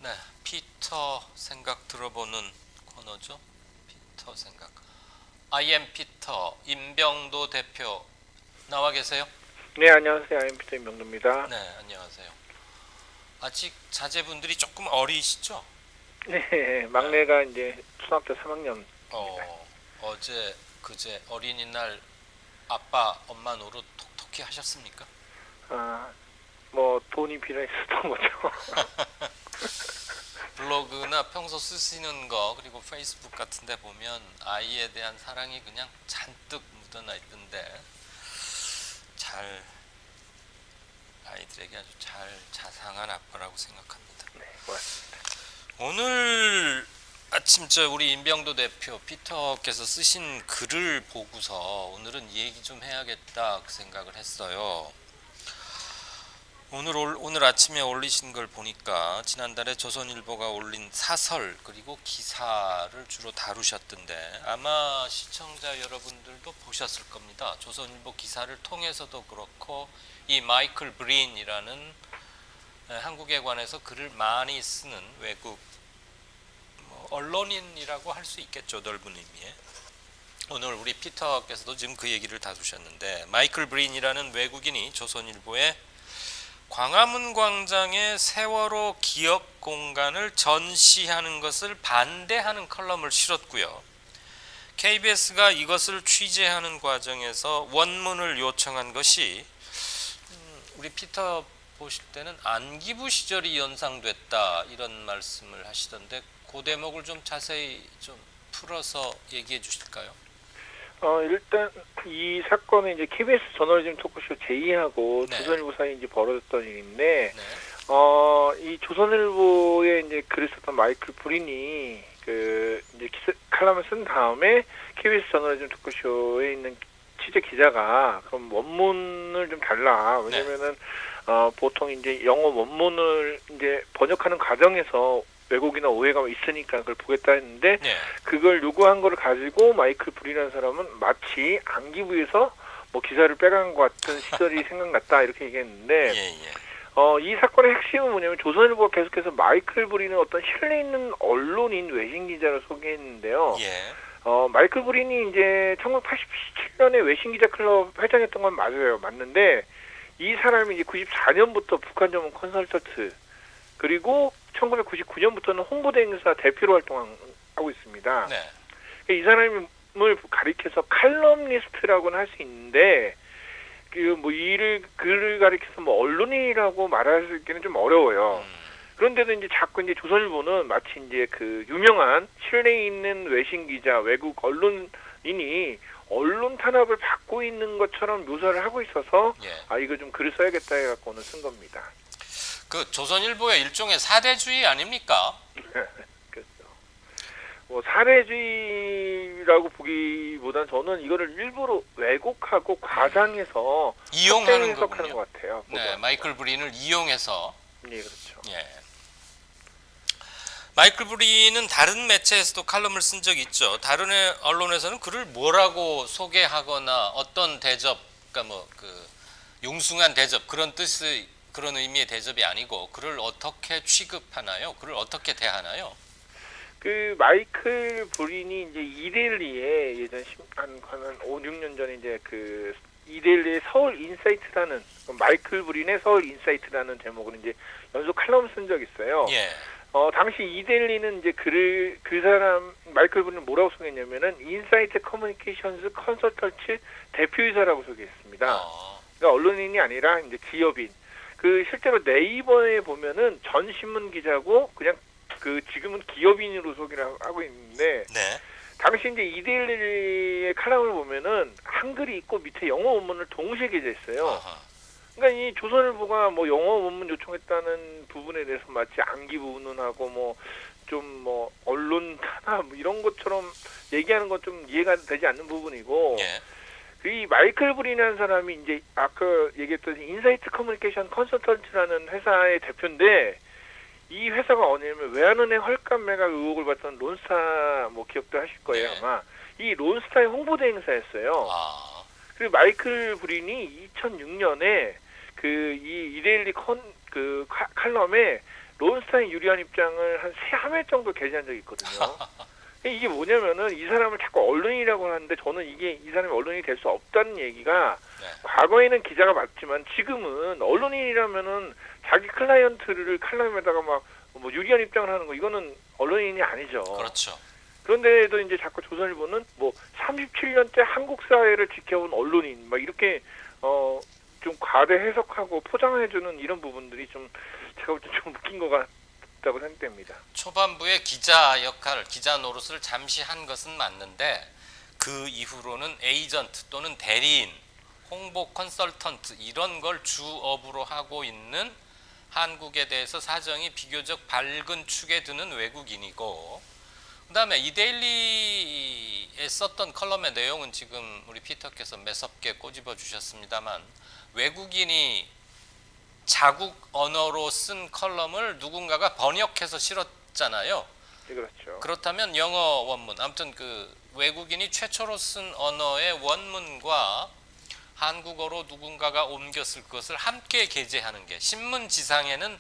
네, 피터 생각 들어보는 코너죠. 피터 생각. I am 피터. 임병도 대표 나와 계세요? 네, 안녕하세요. 아임피터 임명도입니다. 네, 안녕하세요. 아직 자제분들이 조금 어리시죠? 네, 막내가 이제 초등학교 3학년. 어제 그제 어린이날 아빠 엄마 노릇 톡톡히 하셨습니까? 뭐 돈이 필요했었던 거죠. 블로그나 평소 쓰시는 거 그리고 페이스북 같은 데 보면 아이에 대한 사랑이 그냥 잔뜩 묻어나 있던데 아이들에게 아주 잘 자상한 아빠라고 생각합니다. 네, 고맙습니다. 오늘 아침 우리 임병도 대표 피터께서 쓰신 글을 보고서 오늘은 이 얘기 좀 해야겠다 그 생각을 했어요. 오늘 아침에 올리신 걸 보니까 지난달에 조선일보가 올린 사설 그리고 기사를 주로 다루셨던데 아마 시청자 여러분들도 보셨을 겁니다. 조선일보 기사를 통해서도 그렇고 이 마이클 브린이라는 한국에 관해서 글을 많이 쓰는 외국 언론인이라고 할 수 있겠죠. 넓은 의미에. 오늘 우리 피터께서도 지금 그 얘기를 다루셨는데 마이클 브린이라는 외국인이 조선일보에 광화문 광장의 세월호 기억 공간을 전시하는 것을 반대하는 컬럼을 실었고요. KBS가 이것을 취재하는 과정에서 원문을 요청한 것이 우리 피터 보실 때는 안기부 시절이 연상됐다 이런 말씀을 하시던데 그 대목을 좀 자세히 좀 풀어서 얘기해 주실까요? 일단 이 사건은 이제 KBS 저널리즘 토크쇼 제2하고 네. 조선일보 사이에 이제 벌어졌던 일인데, 네. 이 조선일보에 이제 글을 썼던 마이클 브린이 이제 칼럼을 쓴 다음에 KBS 저널리즘 토크쇼에 있는 취재 기자가 그럼 원문을 좀 달라. 왜냐면은 보통 이제 영어 원문을 이제 번역하는 과정에서 왜곡이나 오해가 있으니까 그걸 보겠다 했는데 네. 그걸 요구한 거를 가지고 마이클 브리라는 사람은 마치 안기부에서 뭐 기사를 빼간 것 같은 시절이 생각났다 이렇게 얘기했는데 이 사건의 핵심은 뭐냐면 조선일보가 계속해서 마이클 브리는 어떤 신뢰 있는 언론인 외신 기자를 소개했는데요. 마이클 브린이 이제 1987년에 외신 기자 클럽 회장했던 건 맞아요. 맞는데 이 사람이 이제 94년부터 북한 전문 컨설턴트 그리고 1999년부터는 홍보대행사 대표로 활동하고 있습니다. 네. 이 사람을 가리켜서 칼럼니스트라고는 할 수 있는데 글을 가리켜서 언론인이라고 말하기는 좀 어려워요. 그런데도 이제 자꾸 이제 조선일보는 마치 이제 그 유명한 신뢰 있는 외신 기자, 외국 언론인이 언론 탄압을 받고 있는 것처럼 묘사를 하고 있어서 이거 좀 글을 써야겠다 해갖고 오늘 쓴 겁니다. 그 조선일보의 일종의 사대주의 아닙니까? 그렇죠. 뭐 사대주의라고 보기보단 저는 이거를 일부러 왜곡하고 과장해서 이용하는 해석하는 것 같아요. 네, 마이클 브린을 이용해서. 네, 그렇죠. 마이클 브린은 다른 매체에서도 칼럼을 쓴 적이 있죠. 다른 언론에서는 그를 뭐라고 소개하거나 어떤 대접, 그러니까 융숭한 대접 그런 뜻의 그런 의미의 대접이 아니고 그를 어떻게 취급하나요? 그를 어떻게 대하나요? 그 마이클 브린이 이제 이데일리에 예전 한 5, 6년 전에 이제 그 이데일리의 서울 인사이트라는 마이클 브린의 서울 인사이트라는 제목으로 이제 연속 칼럼을 쓴 적이 있어요. 당시 이데일리는 이제 그 사람 마이클 브린을 뭐라고 소개했냐면은 인사이트 커뮤니케이션스 컨설턴트 대표이사라고 소개했습니다. 그러니까 언론인이 아니라 이제 기업인. 실제로 네이버에 보면은 전 신문 기자고 그냥 지금은 기업인으로 소개를 하고 있는데 당시 이제 이데일리의 칼럼을 보면은 한글이 있고 밑에 영어 원문을 동시에 게재했어요. 그러니까 이 조선일보가 뭐 영어 원문 요청했다는 부분에 대해서 마치 안기부 운운하고 언론 탄압 이런 것처럼 얘기하는 건 좀 이해가 되지 않는 부분이고. 이 마이클 브린이라는 사람이 이제 아까 얘기했던 인사이트 커뮤니케이션 컨설턴트라는 회사의 대표인데 이 회사가 어디냐면 외환은행 헐값 매각 의혹을 받던 론스타 기억도 하실 거예요. 아마 이 론스타의 홍보대행사였어요. 그리고 마이클 브린이 2006년에 이 이데일리 칼럼에 론스타인 유리한 입장을 한 3회 정도 게재한 적이 있거든요. 이게 뭐냐면은 이 사람을 자꾸 언론인이라고 하는데 저는 이게 이 사람이 언론인이 될 수 없다는 얘기가 네. 과거에는 기자가 맞지만 지금은 언론인이라면은 자기 클라이언트를 칼럼에다가 막 뭐 유리한 입장을 하는 거 이거는 언론인이 아니죠. 그렇죠. 그런데도 이제 자꾸 조선일보는 뭐 37년째 한국 사회를 지켜온 언론인 막 이렇게 좀 과대 해석하고 포장해주는 이런 부분들이 좀 제가 볼 때 좀 웃긴 것 같다고 생각됩니다. 초반부에 기자 역할, 기자 노릇을 잠시 한 것은 맞는데 그 이후로는 에이전트 또는 대리인, 홍보 컨설턴트 이런 걸 주업으로 하고 있는 한국에 대해서 사정이 비교적 밝은 축에 드는 외국인이고, 그 다음에 이데일리에 썼던 컬럼의 내용은 지금 우리 피터께서 매섭게 꼬집어 주셨습니다만, 외국인이 자국 언어로 쓴 컬럼을 누군가가 번역해서 실었잖아요. 네, 그렇죠. 그렇다면 영어 원문, 아무튼 그 외국인이 최초로 쓴 언어의 원문과 한국어로 누군가가 옮겼을 것을 함께 게재하는 게, 신문지상에는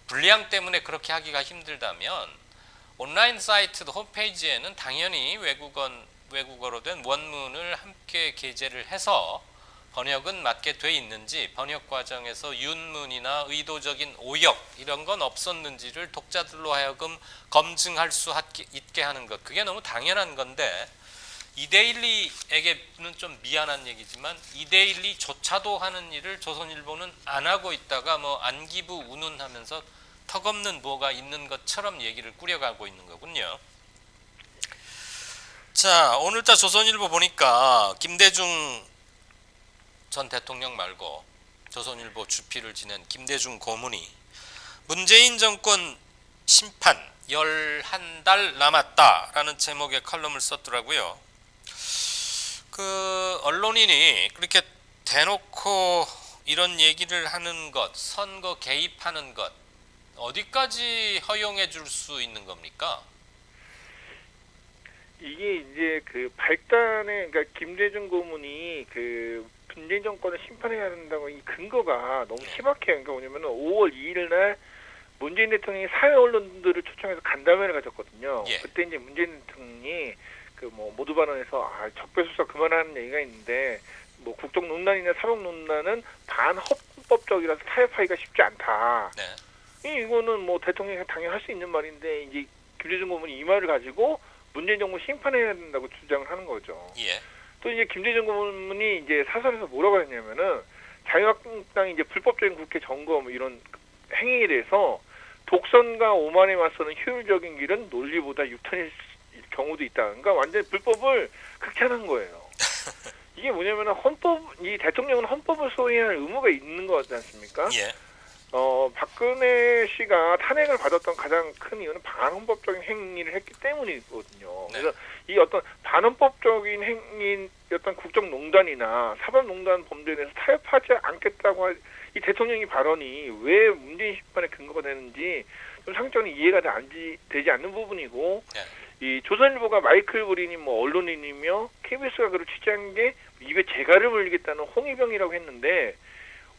분량 때문에 그렇게 하기가 힘들다면 온라인 사이트 홈페이지에는 당연히 외국어로 된 원문을 함께 게재를 해서 번역은 맞게 돼 있는지, 번역 과정에서 윤문이나 의도적인 오역 이런 건 없었는지를 독자들로 하여금 검증할 수 있게 하는 것, 그게 너무 당연한 건데, 이데일리에게는 좀 미안한 얘기지만 이데일리조차도 하는 일을 조선일보는 안 하고 있다가 뭐 안기부 운운하면서 턱없는 뭐가 있는 것처럼 얘기를 꾸려가고 있는 거군요. 자, 오늘자 조선일보 보니까 김대중 전 대통령 말고 조선일보 주필을 지낸 김대중 고문이 문재인 정권 심판 11달 남았다라는 제목의 칼럼을 썼더라고요. 그 언론인이 그렇게 대놓고 이런 얘기를 하는 것, 선거 개입하는 것, 어디까지 허용해 줄 수 있는 겁니까? 이게 이제 그 발단에, 그러니까 김대중 고문이 그 문재인 정권을 심판해야 된다고 이 근거가 너무 희박해요. 그러니까 뭐냐면은 5월 2일 날 문재인 대통령이 사회 언론들을 초청해서 간담회를 가졌거든요. 예. 그때 이제 문재인 대통령이 그 뭐 모두 발언에서 적폐수사 그만하는 얘기가 있는데, 뭐 국정농단이나 사법농단은 반헌법적이라서 타협하기가 쉽지 않다. 네. 이거는 뭐 대통령이 당연히 할 수 있는 말인데, 이제 김대중 고문이 이 말을 가지고 문재인 정부 심판해야 된다고 주장을 하는 거죠. 예. 또 이제 김대중 고문이 이제 사설에서 뭐라고 했냐면은 자유한국당이 이제 불법적인 국회 점검 이런 행위에 대해서 독선과 오만에 맞서는 효율적인 길은 논리보다 유탄일 경우도 있다. 그러니까 완전히 불법을 극찬한 거예요. 이게 뭐냐면은 이 대통령은 헌법을 소위할 의무가 있는 거 같지 않습니까? 예. 박근혜 씨가 탄핵을 받았던 가장 큰 이유는 반헌법적인 행위를 했기 때문이거든요. 네. 그래서 이 어떤 반헌법적인 행위인 어떤 국정농단이나 사법농단 범죄에 대해서 타협하지 않겠다고 이 대통령의 발언이 왜 문재인 심판의 근거가 되는지 좀 상적으로 이해가 되지 않는 부분이고, 네. 이 조선일보가 마이클 브린이 뭐 언론인이며 KBS가 그를 취재한 게 입에 재갈을 물리겠다는 홍위병이라고 했는데,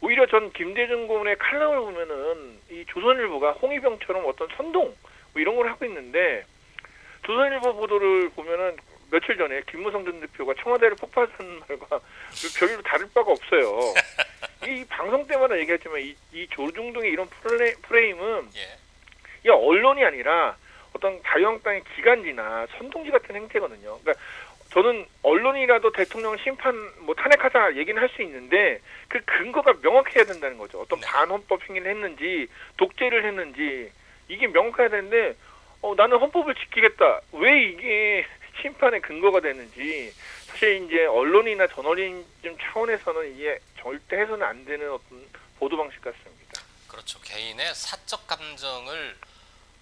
오히려 전 김대중 고문의 칼럼을 보면은 이 조선일보가 홍위병처럼 어떤 선동 뭐 이런 걸 하고 있는데, 조선일보 보도를 보면은 며칠 전에 김무성 전 대표가 청와대를 폭파하는 말과 별로 다를 바가 없어요. 이 방송 때마다 얘기했지만 이 조중동의 이런 프레임은 예. 이 언론이 아니라 어떤 자유한국당의 기관지나 선동지 같은 행태거든요. 그러니까 저는 언론이라도 대통령 심판 뭐 탄핵하자 얘기는 할 수 있는데 그 근거가 명확해야 된다는 거죠. 어떤 네. 반헌법 행위를 했는지 독재를 했는지 이게 명확해야 되는데, 나는 헌법을 지키겠다. 왜 이게 심판의 근거가 되는지, 사실 이제 언론이나 저널리즘 차원에서는 이게 절대 해서는 안 되는 어떤 보도 방식 같습니다. 그렇죠. 개인의 사적 감정을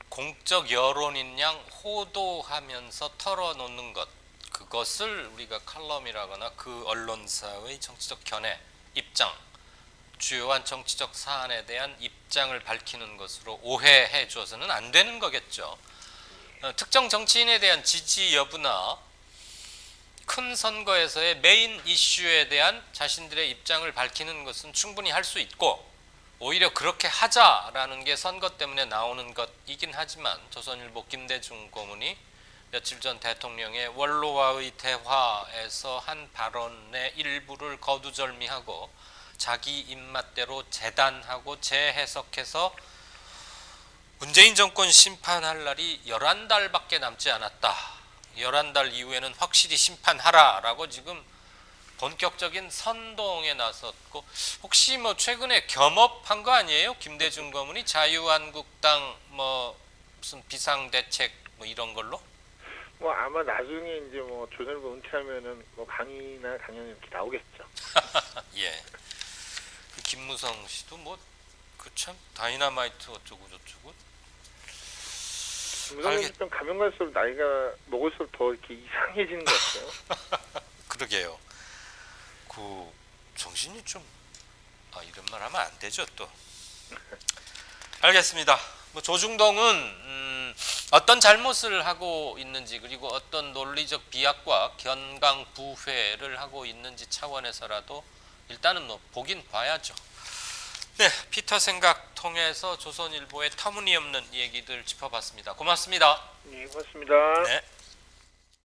공적 여론인 양 호도하면서 털어놓는 것, 그것을 우리가 칼럼이라거나 그 언론사의 정치적 견해, 입장, 주요한 정치적 사안에 대한 입장을 밝히는 것으로 오해해 줘서는 안 되는 거겠죠. 특정 정치인에 대한 지지 여부나 큰 선거에서의 메인 이슈에 대한 자신들의 입장을 밝히는 것은 충분히 할 수 있고, 오히려 그렇게 하자라는 게 선거 때문에 나오는 것이긴 하지만 조선일보 김대중 고문이 며칠 전 대통령의 원로와의 대화에서 한 발언의 일부를 거두절미하고 자기 입맛대로 재단하고 재해석해서 문재인 정권 심판할 날이 11달밖에 남지 않았다. 11달 이후에는 확실히 심판하라라고 지금 본격적인 선동에 나섰고, 혹시 뭐 최근에 겸업한 거 아니에요? 김대중 고문이 자유한국당 뭐 무슨 비상대책 뭐 이런 걸로? 뭐 아마 나중에 이제 뭐 조선일보 은퇴하면은 뭐 강의나 강연 이렇게 나오겠죠. 예. 그 김무성 씨도 뭐 그 참 다이너마이트 어쩌고 저쩌고. 김무성 좀 가면 갈수록 나이가 먹을수록 더 이렇게 이상해지는 것 같아요. 그러게요. 그 정신이 좀 이런 말 하면 안 되죠 또. 알겠습니다. 뭐 조중동은 어떤 잘못을 하고 있는지, 그리고 어떤 논리적 비약과 견강부회를 하고 있는지 차원에서라도 일단은 뭐 보긴 봐야죠. 네, 피터 생각 통해서 조선일보의 터무니없는 얘기들 짚어봤습니다. 고맙습니다. 네, 고맙습니다. 네.